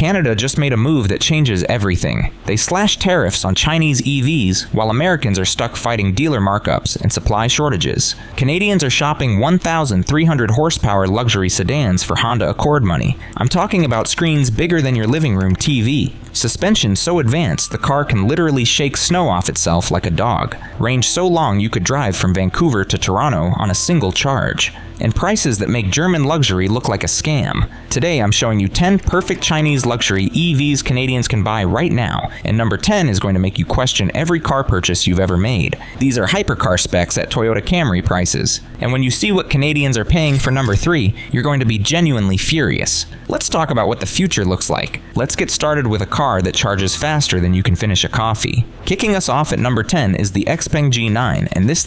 Canada just made a move that changes everything. They slashed tariffs on Chinese EVs, while Americans are stuck fighting dealer markups and supply shortages. Canadians are shopping 1,300 horsepower luxury sedans for Honda Accord money. I'm talking about screens bigger than your living room TV. Suspension so advanced the car can literally shake snow off itself like a dog. Range so long you could drive from Vancouver to Toronto on a single charge. And prices that make German luxury look like a scam. Today I'm showing you 10 perfect Chinese luxury EVs Canadians can buy right now, and number 10 is going to make you question every car purchase you've ever made. These are hypercar specs at Toyota Camry prices. And when you see what Canadians are paying for number 3, you're going to be genuinely furious. Let's talk about what the future looks like. Let's get started with a car that charges faster than you can finish a coffee. Kicking us off at number 10 is the Xpeng G9, and this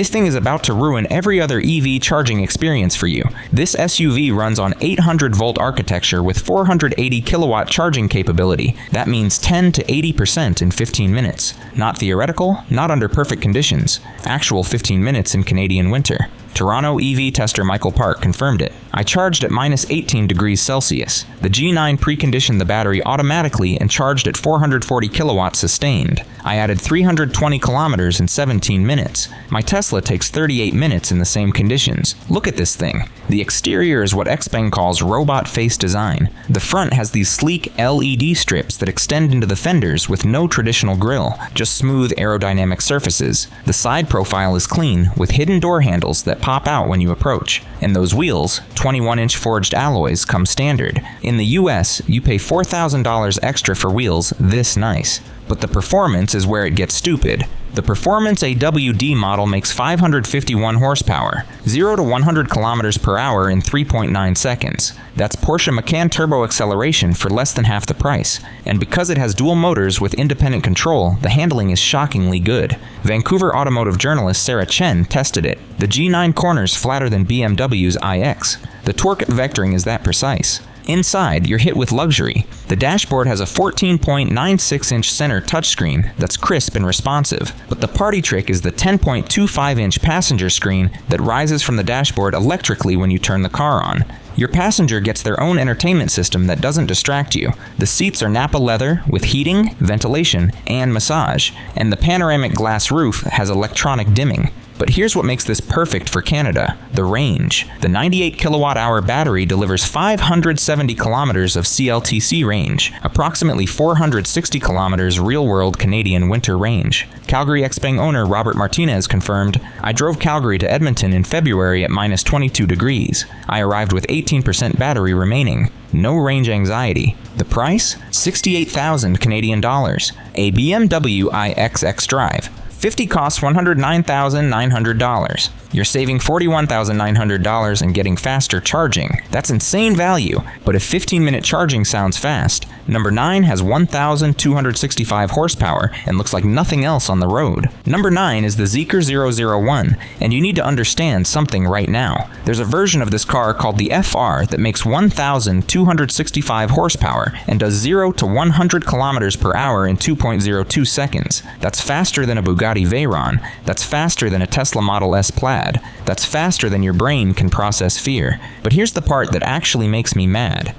thing is about to ruin every other EV charging experience for you. This SUV runs on 800-volt architecture with 480 kilowatt charging capability. That means 10 to 80% in 15 minutes. Not theoretical, not under perfect conditions. Actual 15 minutes in Canadian winter. Toronto EV tester Michael Park confirmed it. I charged at -18 degrees Celsius. The G9 preconditioned the battery automatically and charged at 440 kilowatts sustained. I added 320 kilometers in 17 minutes. My Tesla takes 38 minutes in the same conditions. Look at this thing. The exterior is what Xpeng calls robot face design. The front has these sleek LED strips that extend into the fenders with no traditional grille, just smooth aerodynamic surfaces. The side profile is clean, with hidden door handles that pop out when you approach. And those wheels, 21-inch forged alloys, come standard. In the US, you pay $4,000 extra for wheels this nice. But the performance is where it gets stupid. The Performance AWD model makes 551 horsepower, 0 to 100 kilometers per hour in 3.9 seconds. That's Porsche Macan turbo acceleration for less than half the price. And because it has dual motors with independent control, the handling is shockingly good. Vancouver automotive journalist Sarah Chen tested it. The G9 corners flatter than BMW's iX. The torque vectoring is that precise. Inside, you're hit with luxury. The dashboard has a 14.96-inch center touchscreen that's crisp and responsive, but the party trick is the 10.25-inch passenger screen that rises from the dashboard electrically when you turn the car on. Your passenger gets their own entertainment system that doesn't distract you. The seats are Nappa leather with heating, ventilation, and massage, and the panoramic glass roof has electronic dimming. But here's what makes this perfect for Canada: the range. The 98 kilowatt-hour battery delivers 570 kilometers of CLTC range, approximately 460 kilometers real-world Canadian winter range. Calgary Xpeng owner Robert Martinez confirmed, "I drove Calgary to Edmonton in February at -22 degrees. I arrived with 18% battery remaining. No range anxiety." The price? 68,000 Canadian dollars. A BMW iX xDrive. 50 costs $109,900. You're saving $41,900 and getting faster charging. That's insane value, but if 15-minute charging sounds fast, number 9 has 1,265 horsepower and looks like nothing else on the road. Number 9 is the Zeekr 001, and you need to understand something right now. There's a version of this car called the FR that makes 1,265 horsepower and does 0 to 100 kilometers per hour in 2.02 seconds. That's faster than a Bugatti Veyron. That's faster than a Tesla Model S Plaid. That's faster than your brain can process fear. But here's the part that actually makes me mad.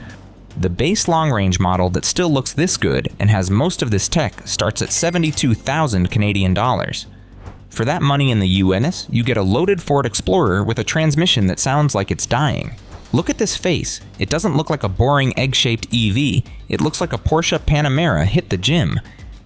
The base long-range model that still looks this good and has most of this tech starts at 72,000 Canadian dollars. For that money in the US, you get a loaded Ford Explorer with a transmission that sounds like it's dying. Look at this face. It doesn't look like a boring egg-shaped EV. It looks like a Porsche Panamera hit the gym.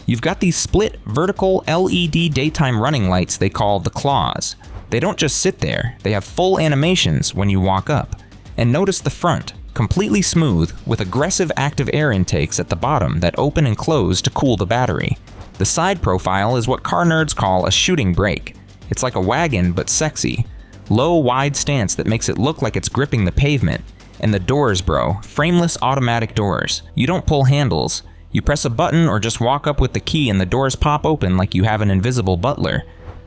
You've got these split, vertical LED daytime running lights they call the claws. They don't just sit there, they have full animations when you walk up. And notice the front, completely smooth, with aggressive active air intakes at the bottom that open and close to cool the battery. The side profile is what car nerds call a shooting brake. It's like a wagon, but sexy. Low, wide stance that makes it look like it's gripping the pavement. And the doors, bro, frameless automatic doors. You don't pull handles. You press a button or just walk up with the key and the doors pop open like you have an invisible butler.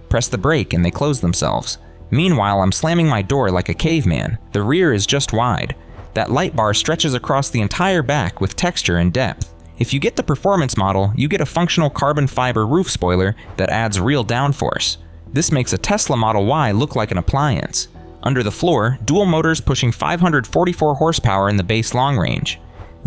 Press the brake and they close themselves. Meanwhile, I'm slamming my door like a caveman. The rear is just wide. That light bar stretches across the entire back with texture and depth. If you get the performance model, you get a functional carbon fiber roof spoiler that adds real downforce. This makes a Tesla Model Y look like an appliance. Under the floor, dual motors pushing 544 horsepower in the base long range.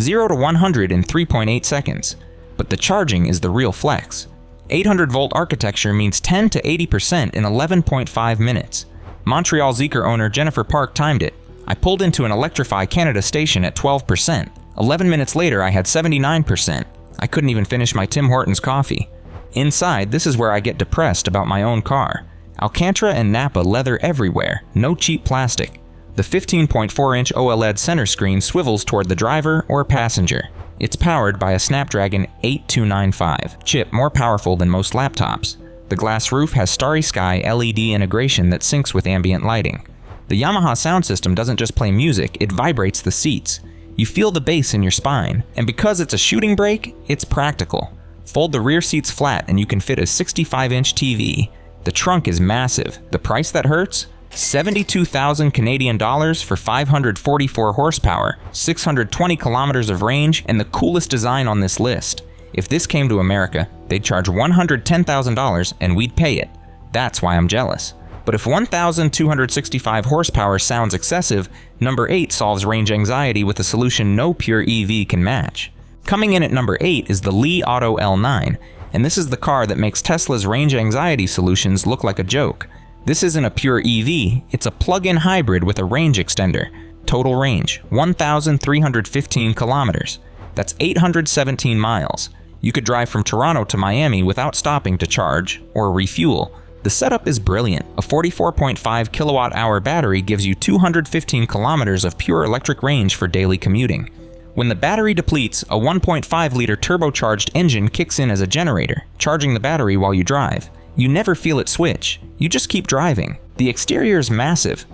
0 to 100 in 3.8 seconds. But the charging is the real flex. 800-volt architecture means 10 to 80% in 11.5 minutes. Montreal Zeekr owner Jennifer Park timed it. I pulled into an Electrify Canada station at 12%. 11 minutes later, I had 79%. I couldn't even finish my Tim Hortons coffee. Inside, this is where I get depressed about my own car. Alcantara and Nappa leather everywhere, no cheap plastic. The 15.4-inch OLED center screen swivels toward the driver or passenger. It's powered by a Snapdragon 8295 chip more powerful than most laptops. The glass roof has starry sky LED integration that syncs with ambient lighting. The Yamaha sound system doesn't just play music, it vibrates the seats. You feel the bass in your spine, and because it's a shooting brake, it's practical. Fold the rear seats flat and you can fit a 65-inch TV. The trunk is massive. The price that hurts? 72,000 Canadian dollars for 544 horsepower, 620 kilometers of range, and the coolest design on this list. If this came to America, they'd charge $110,000 and we'd pay it. That's why I'm jealous. But if 1,265 horsepower sounds excessive, number 8 solves range anxiety with a solution no pure EV can match. Coming in at number 8 is the Li Auto L9, and this is the car that makes Tesla's range anxiety solutions look like a joke. This isn't a pure EV, it's a plug-in hybrid with a range extender. Total range, 1,315 kilometers. That's 817 miles. You could drive from Toronto to Miami without stopping to charge or refuel. The setup is brilliant. A 44.5 kilowatt-hour battery gives you 215 kilometers of pure electric range for daily commuting. When the battery depletes, a 1.5-liter turbocharged engine kicks in as a generator, charging the battery while you drive. You never feel it switch. You just keep driving. The exterior is massive.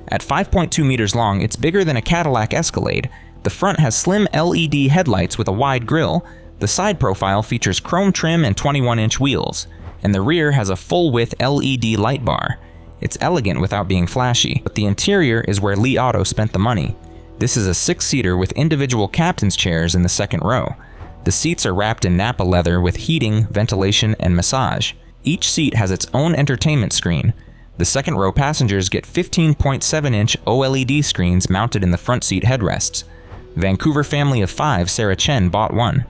At 5.2 meters long, it's bigger than a Cadillac Escalade. The front has slim LED headlights with a wide grille. The side profile features chrome trim and 21-inch wheels. And the rear has a full-width LED light bar. It's elegant without being flashy, but the interior is where Li Auto spent the money. This is a 6-seater with individual captain's chairs in the second row. The seats are wrapped in Nappa leather with heating, ventilation, and massage. Each seat has its own entertainment screen. The second row passengers get 15.7-inch OLED screens mounted in the front seat headrests. Vancouver family of 5 Sarah Chen bought one.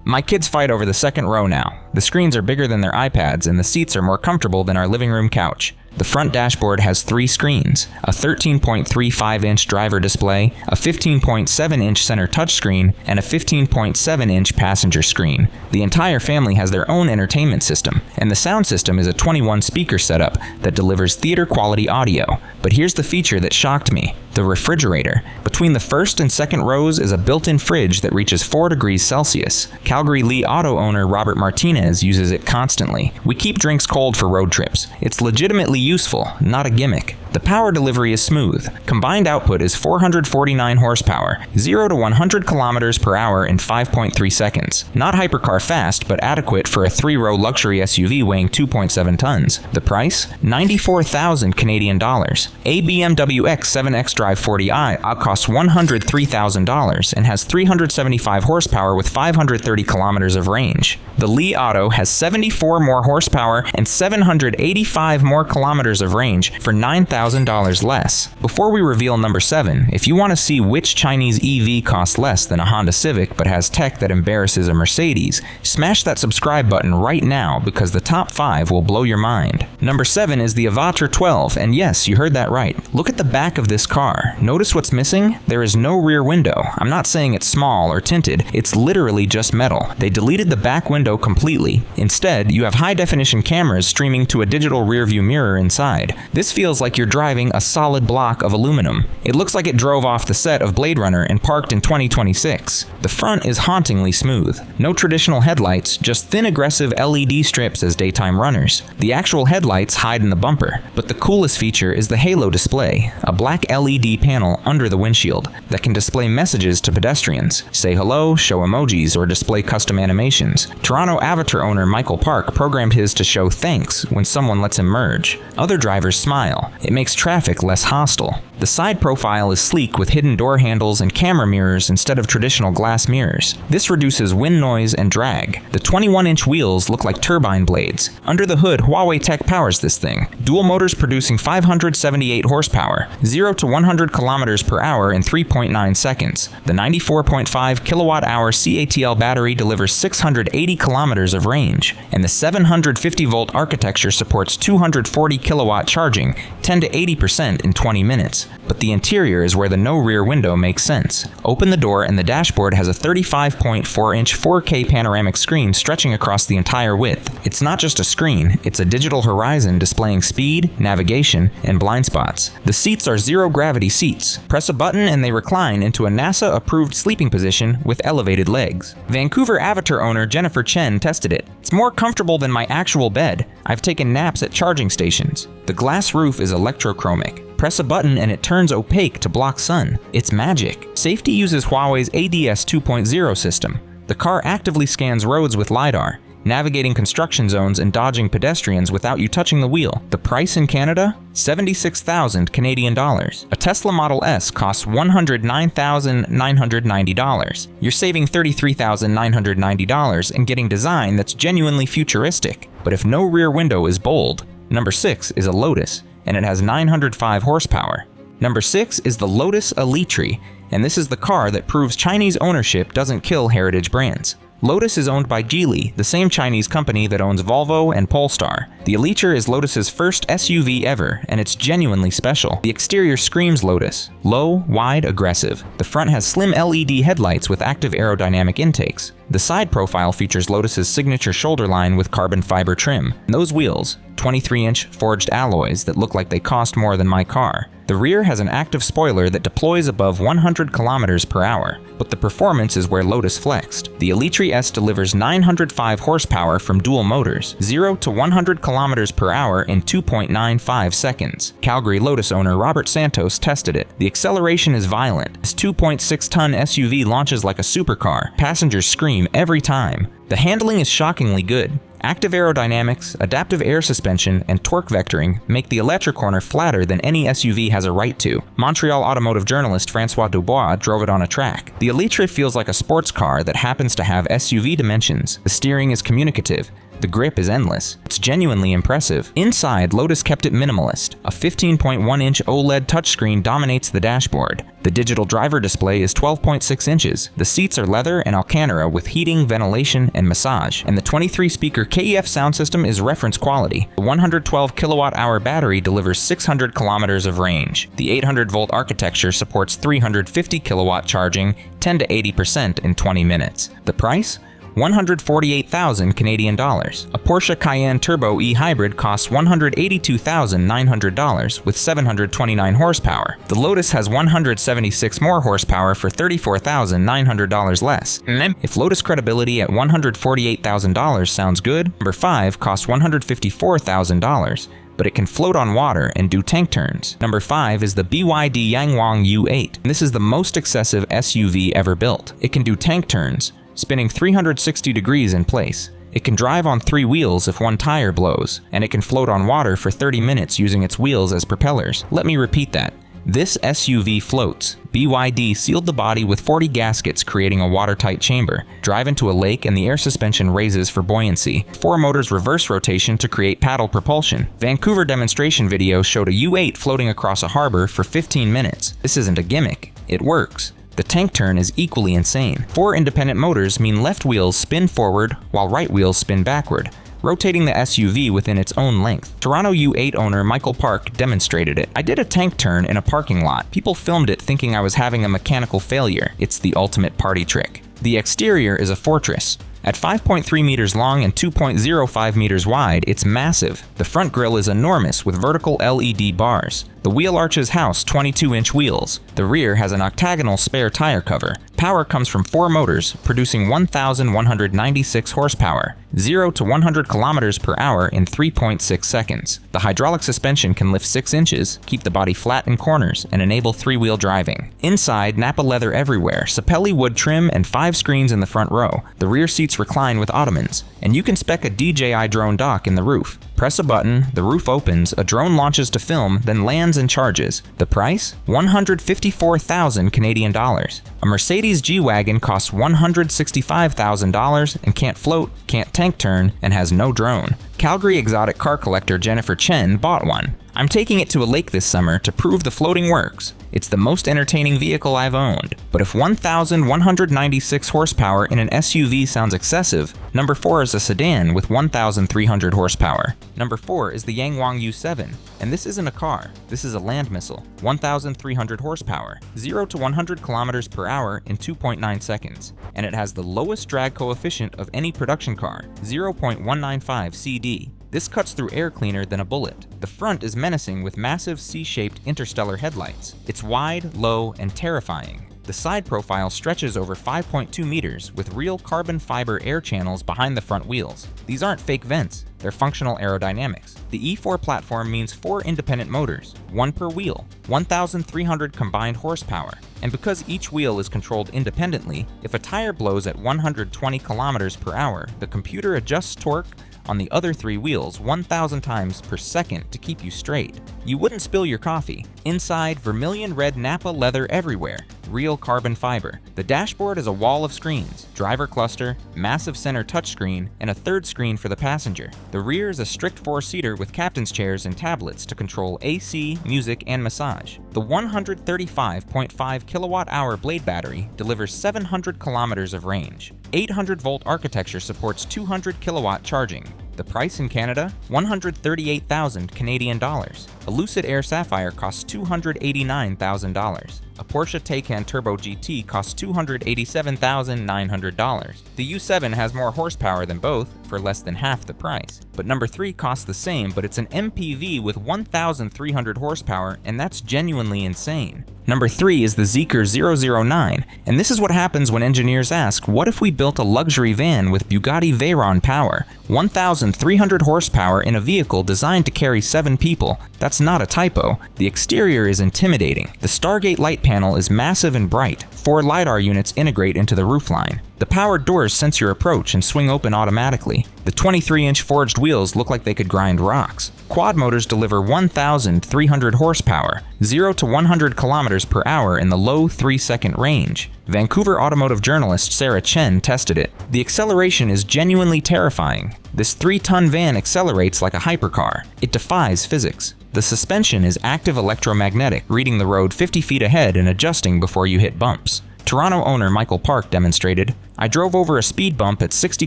My kids fight over the second row now. The screens are bigger than their iPads and the seats are more comfortable than our living room couch. The front dashboard has 3 screens, a 13.35-inch driver display, a 15.7-inch center touchscreen, and a 15.7-inch passenger screen. The entire family has their own entertainment system, and the sound system is a 21-speaker setup that delivers theater-quality audio. But here's the feature that shocked me: the refrigerator. Between the first and second rows is a built-in fridge that reaches 4 degrees Celsius. Calgary Li Auto owner Robert Martinez uses it constantly. We keep drinks cold for road trips. It's legitimately useful, not a gimmick. The power delivery is smooth. Combined output is 449 horsepower, 0 to 100 kilometers per hour in 5.3 seconds. Not hypercar fast, but adequate for a 3-row luxury SUV weighing 2.7 tons. The price? 94,000 Canadian dollars. A BMW X7 xDrive 40i outcosts $103,000 and has 375 horsepower with 530 kilometers of range. The Li Auto has 74 more horsepower and 785 more kilometers of range for $9,000 less. Before we reveal number 7, if you want to see which Chinese EV costs less than a Honda Civic but has tech that embarrasses a Mercedes, smash that subscribe button right now because the top 5 will blow your mind. Number 7 is the Avatr 12, and yes, you heard that right. Look at the back of this car. Notice what's missing? There is no rear window. I'm not saying it's small or tinted, it's literally just metal. They deleted the back window completely. Instead, you have high-definition cameras streaming to a digital rearview mirror inside. This feels like you're driving a solid block of aluminum. It looks like it drove off the set of Blade Runner and parked in 2026. The front is hauntingly smooth. No traditional headlights, just thin aggressive LED strips as daytime runners. The actual headlights hide in the bumper, but the coolest feature is the halo display, a black LED panel under the windshield that can display messages to pedestrians, say hello, show emojis, or display custom animations. Toronto Avatr owner Michael Park programmed his to show thanks when someone lets him merge. Other drivers smile. It makes traffic less hostile. The side profile is sleek with hidden door handles and camera mirrors instead of traditional glass mirrors. This reduces wind noise and drag. The 21-inch wheels look like turbine blades. Under the hood, Huawei tech powers this thing. Dual motors producing 578 horsepower, 0 to 100 kilometers per hour in 3.9 seconds. The 94.5 kilowatt-hour CATL battery delivers 680 kilometers of range, and the 750-volt architecture supports 240 kilowatt charging, 10 to 80% in 20 minutes. But the interior is where the no rear window makes sense. Open the door and the dashboard has a 35.4-inch 4K panoramic screen stretching across the entire width. It's not just a screen, it's a digital horizon displaying speed, navigation, and blind spots. The seats are zero-gravity seats. Press a button and they recline into a NASA-approved sleeping position with elevated legs. Vancouver Avatr owner Jennifer Chen tested it. It's more comfortable than my actual bed. I've taken naps at charging stations. The glass roof is electrochromic. Press a button and it turns opaque to block sun. It's magic. Safety uses Huawei's ADS 2.0 system. The car actively scans roads with LiDAR, navigating construction zones and dodging pedestrians without you touching the wheel. The price in Canada? 76,000 Canadian dollars. A Tesla Model S costs $109,990. You're saving $33,990 and getting design that's genuinely futuristic. But if no rear window is bold, number 6 is a Lotus, and it has 905 horsepower. Number 6 is the Lotus Eletre, and this is the car that proves Chinese ownership doesn't kill heritage brands. Lotus is owned by Geely, the same Chinese company that owns Volvo and Polestar. The Eletre is Lotus's first SUV ever, and it's genuinely special. The exterior screams Lotus. Low, wide, aggressive. The front has slim LED headlights with active aerodynamic intakes. The side profile features Lotus's signature shoulder line with carbon fiber trim. And those wheels, 23-inch forged alloys that look like they cost more than my car. The rear has an active spoiler that deploys above 100 kilometers per hour, but the performance is where Lotus flexed. The Eletre S delivers 905 horsepower from dual motors, 0 to 100 kilometers per hour in 2.95 seconds. Calgary Lotus owner Robert Santos tested it. The acceleration is violent. This 2.6-ton SUV launches like a supercar. Passengers scream every time. The handling is shockingly good. Active aerodynamics, adaptive air suspension, and torque vectoring make the Eletre corner flatter than any SUV has a right to. Montreal automotive journalist Francois Dubois drove it on a track. The Eletre feels like a sports car that happens to have SUV dimensions. The steering is communicative. The grip is endless. It's genuinely impressive. Inside, Lotus kept it minimalist. A 15.1-inch OLED touchscreen dominates the dashboard. The digital driver display is 12.6 inches. The seats are leather and Alcantara with heating, ventilation, and massage. And the 23-speaker KEF sound system is reference quality. The 112 kilowatt-hour battery delivers 600 kilometers of range. The 800-volt architecture supports 350 kilowatt charging, 10 to 80% in 20 minutes. The price? 148,000 Canadian dollars. A Porsche Cayenne Turbo E-Hybrid costs $182,900 with 729 horsepower. The Lotus has 176 more horsepower for $34,900 less. If Lotus credibility at $148,000 sounds good, number 5 costs $154,000. But it can float on water and do tank turns. Number 5 is the BYD Yangwang U8. This is the most excessive SUV ever built. It can do tank turns, spinning 360 degrees in place. It can drive on 3 wheels if one tire blows, and it can float on water for 30 minutes using its wheels as propellers. Let me repeat that. This SUV floats. BYD sealed the body with 40 gaskets, creating a watertight chamber. Drive into a lake and the air suspension raises for buoyancy. 4 motors reverse rotation to create paddle propulsion. Vancouver demonstration video showed a U8 floating across a harbor for 15 minutes. This isn't a gimmick. It works. The tank turn is equally insane. 4 independent motors mean left wheels spin forward while right wheels spin backward, rotating the SUV within its own length. Toronto U8 owner Michael Park demonstrated it. I did a tank turn in a parking lot. People filmed it thinking I was having a mechanical failure. It's the ultimate party trick. The exterior is a fortress. At 5.3 meters long and 2.05 meters wide, it's massive. The front grille is enormous with vertical LED bars. The wheel arches house 22-inch wheels. The rear has an octagonal spare tire cover. Power comes from 4 motors, producing 1,196 horsepower, 0 to 100 kilometers per hour in 3.6 seconds. The hydraulic suspension can lift 6 inches, keep the body flat in corners, and enable 3-wheel driving. Inside, Napa leather everywhere, Sapelli wood trim, and 5 screens in the front row. The rear seats recline with ottomans, and you can spec a DJI drone dock in the roof. Press a button, the roof opens, a drone launches to film, then lands and charges. The price? 154,000 Canadian dollars. A Mercedes G-Wagon costs $165,000 and can't float, can't tank turn, and has no drone. Calgary exotic car collector Jennifer Chen bought one. I'm taking it to a lake this summer to prove the floating works. It's the most entertaining vehicle I've owned. But if 1,196 horsepower in an SUV sounds excessive, number 4 is a sedan with 1,300 horsepower. Number 4 is the Yangwang U7. And this isn't a car, this is a land missile. 1,300 horsepower, 0 to 100 kilometers per hour in 2.9 seconds. And it has the lowest drag coefficient of any production car, 0.195 CD. This cuts through air cleaner than a bullet. The front is menacing with massive C-shaped interstellar headlights. It's wide, low, and terrifying. The side profile stretches over 5.2 meters with real carbon fiber air channels behind the front wheels. These aren't fake vents, they're functional aerodynamics. The E4 platform means 4 independent motors, 1 per wheel, 1,300 combined horsepower. And because each wheel is controlled independently, if a tire blows at 120 kilometers per hour, the computer adjusts torque on the other 3 wheels 1,000 times per second to keep you straight. You wouldn't spill your coffee. Inside, vermilion red Nappa leather everywhere, real carbon fiber. The dashboard is a wall of screens, driver cluster, massive center touchscreen, and a third screen for the passenger. The rear is a strict 4-seater with captain's chairs and tablets to control AC, music, and massage. The 135.5 kilowatt-hour blade battery delivers 700 kilometers of range. 800-volt architecture supports 200 kilowatt charging. The price in Canada? 138,000 Canadian dollars. A Lucid Air Sapphire costs $289,000. A Porsche Taycan Turbo GT costs $287,900. The U7 has more horsepower than both, for less than half the price. But number 3 costs the same, but it's an MPV with 1,300 horsepower, and that's genuinely insane. Number 3 is the Zeekr 009, and this is what happens when engineers ask, what if we built a luxury van with Bugatti Veyron power? 1,300 horsepower in a vehicle designed to carry 7 people. That's not a typo. The exterior is intimidating. The Stargate light panel is massive and bright. 4 LiDAR units integrate into the roofline. The powered doors sense your approach and swing open automatically. The 23-inch forged wheels look like they could grind rocks. Quad motors deliver 1,300 horsepower, 0 to 100 kilometers per hour in the low 3-second range. Vancouver automotive journalist Sarah Chen tested it. The acceleration is genuinely terrifying. This 3-ton van accelerates like a hypercar. It defies physics. The suspension is active electromagnetic, reading the road 50 feet ahead and adjusting before you hit bumps. Toronto owner Michael Park demonstrated, "I drove over a speed bump at 60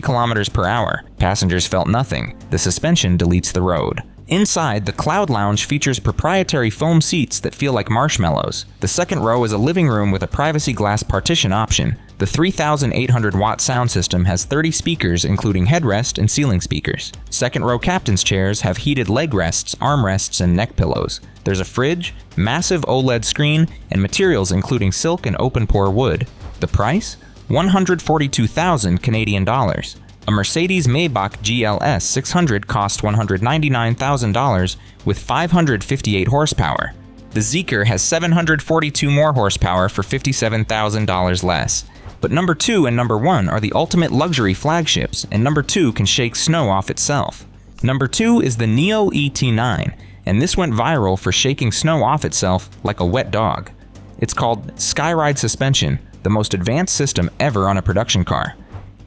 kilometers per hour. Passengers felt nothing. The suspension deletes the road." Inside, the Cloud Lounge features proprietary foam seats that feel like marshmallows. The second row is a living room with a privacy glass partition option. The 3,800-watt sound system has 30 speakers, including headrest and ceiling speakers. Second row captain's chairs have heated leg rests, armrests, and neck pillows. There's a fridge, massive OLED screen, and materials including silk and open-pore wood. The price? 142,000 Canadian dollars. A Mercedes Maybach GLS 600 cost $199,000 with 558 horsepower. The Zeekr has 742 more horsepower for $57,000 less. But number 2 and number 1 are the ultimate luxury flagships, and number 2 can shake snow off itself. Number 2 is the Nio ET9, and this went viral for shaking snow off itself like a wet dog. It's called Skyride Suspension, the most advanced system ever on a production car.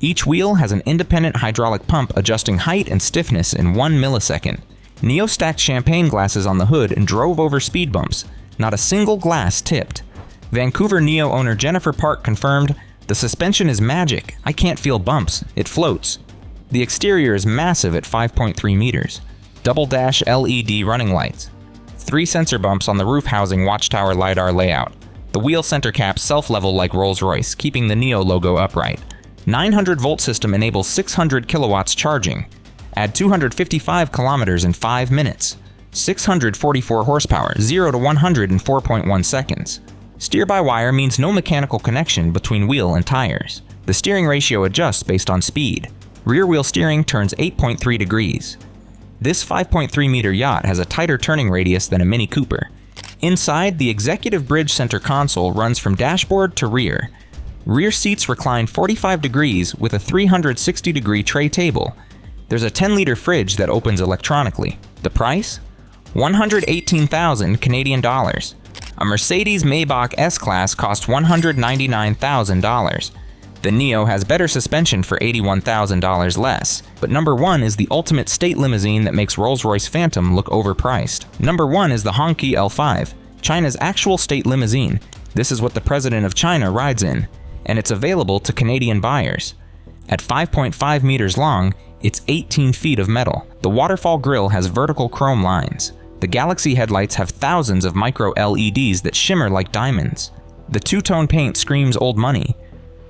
Each wheel has an independent hydraulic pump adjusting height and stiffness in 1 millisecond. Nio stacked champagne glasses on the hood and drove over speed bumps. Not a single glass tipped. Vancouver Nio owner Jennifer Park confirmed, "The suspension is magic. I can't feel bumps. It floats." The exterior is massive at 5.3 meters. Double dash LED running lights. 3 sensor bumps on the roof housing watchtower LiDAR layout. The wheel center caps self-level like Rolls-Royce, keeping the Nio logo upright. 900-volt system enables 600 kilowatts charging. Add 255 kilometers in 5 minutes. 644 horsepower, 0 to 100 in 4.1 seconds. Steer-by-wire means no mechanical connection between wheel and tires. The steering ratio adjusts based on speed. Rear wheel steering turns 8.3 degrees. This 5.3-meter yacht has a tighter turning radius than a Mini Cooper. Inside, the executive bridge center console runs from dashboard to rear. Rear seats recline 45 degrees with a 360-degree tray table. There's a 10-liter fridge that opens electronically. The price? 118,000 Canadian dollars. A Mercedes Maybach S-Class cost $199,000. The Nio has better suspension for $81,000 less, but number 1 is the ultimate state limousine that makes Rolls-Royce Phantom look overpriced. Number 1 is the Hongqi L5, China's actual state limousine. This is what the President of China rides in, and it's available to Canadian buyers. At 5.5 meters long, it's 18 feet of metal. The waterfall grille has vertical chrome lines. The Galaxy headlights have thousands of micro LEDs that shimmer like diamonds. The two-tone paint screams old money.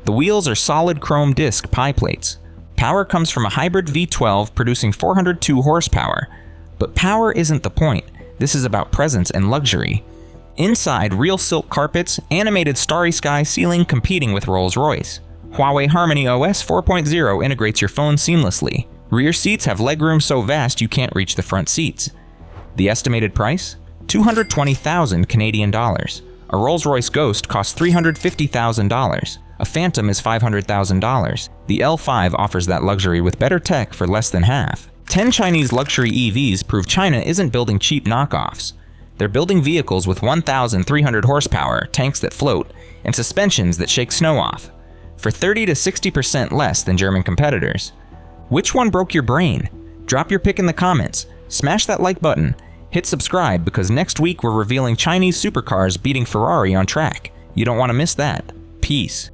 The wheels are solid chrome disc pie plates. Power comes from a hybrid V12 producing 402 horsepower. But power isn't the point. This is about presence and luxury. Inside, real silk carpets, animated starry sky ceiling competing with Rolls-Royce. Huawei Harmony OS 4.0 integrates your phone seamlessly. Rear seats have legroom so vast you can't reach the front seats. The estimated price? 220,000 Canadian dollars. A Rolls-Royce Ghost costs $350,000. A Phantom is $500,000. The L5 offers that luxury with better tech for less than half. 10 Chinese luxury EVs prove China isn't building cheap knockoffs. They're building vehicles with 1,300 horsepower, tanks that float, and suspensions that shake snow off, for 30 to 60% less than German competitors. Which one broke your brain? Drop your pick in the comments, smash that like button, hit subscribe because next week we're revealing Chinese supercars beating Ferrari on track. You don't want to miss that. Peace.